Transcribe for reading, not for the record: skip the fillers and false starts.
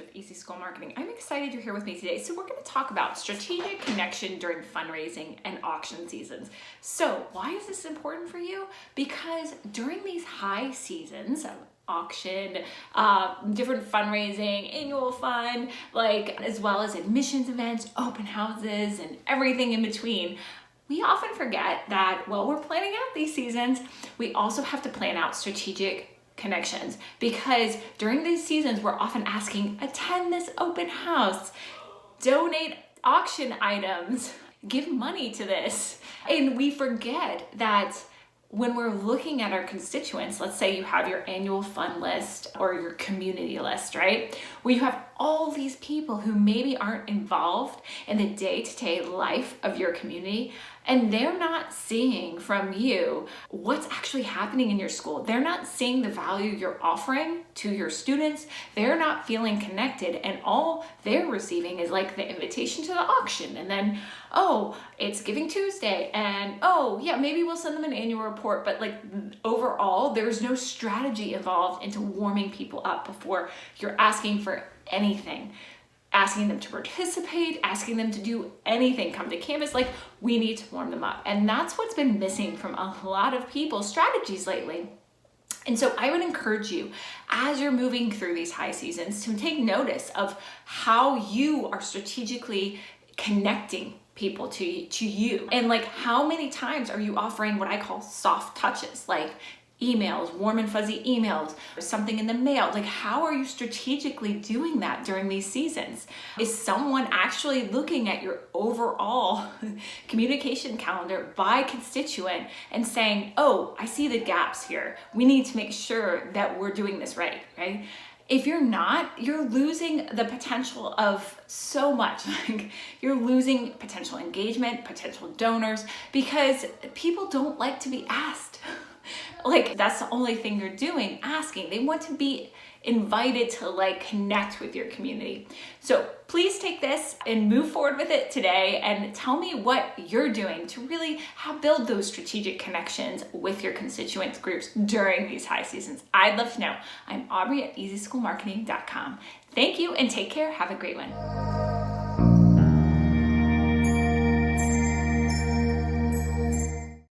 with Easy School Marketing. I'm excited you're here with me today. So we're going to talk about strategic connection during fundraising and auction seasons. So why is this important for you? Because during these high seasons of auction, different fundraising, annual fund, as well as admissions events, open houses, and everything in between, we often forget that while we're planning out these seasons, we also have to plan out strategic connections, because during these seasons we're often asking, attend this open house, donate auction items, give money to this. And we forget that when we're looking at our constituents, let's say you have your annual fund list or your community list, right? Where you have all these people who maybe aren't involved in the day-to-day life of your community, and they're not seeing from you what's actually happening in your school. They're not seeing the value you're offering to your students. They're not feeling connected, and all they're receiving is like the invitation to the auction, and then, oh, it's Giving Tuesday, and oh yeah, maybe we'll send them an annual report, but overall, there's no strategy involved into warming people up before you're asking for anything. Asking them to participate, asking them to do anything, come to campus, we need to warm them up. And that's what's been missing from a lot of people's strategies lately. And so I would encourage you, as you're moving through these high seasons, to take notice of how you are strategically connecting people to you. And how many times are you offering what I call soft touches, like emails, warm and fuzzy emails, or something in the mail? How are you strategically doing that during these seasons? Is someone actually looking at your overall communication calendar by constituent and saying, oh, I see the gaps here. We need to make sure that we're doing this right? If you're not, you're losing the potential of so much. You're losing potential engagement, potential donors, because people don't like to be asked. That's the only thing you're doing, asking. They want to be invited to connect with your community. So please take this and move forward with it today, and tell me what you're doing to really build those strategic connections with your constituents groups during these high seasons. I'd love to know. I'm Aubrey at easyschoolmarketing.com. Thank you and take care. Have a great one.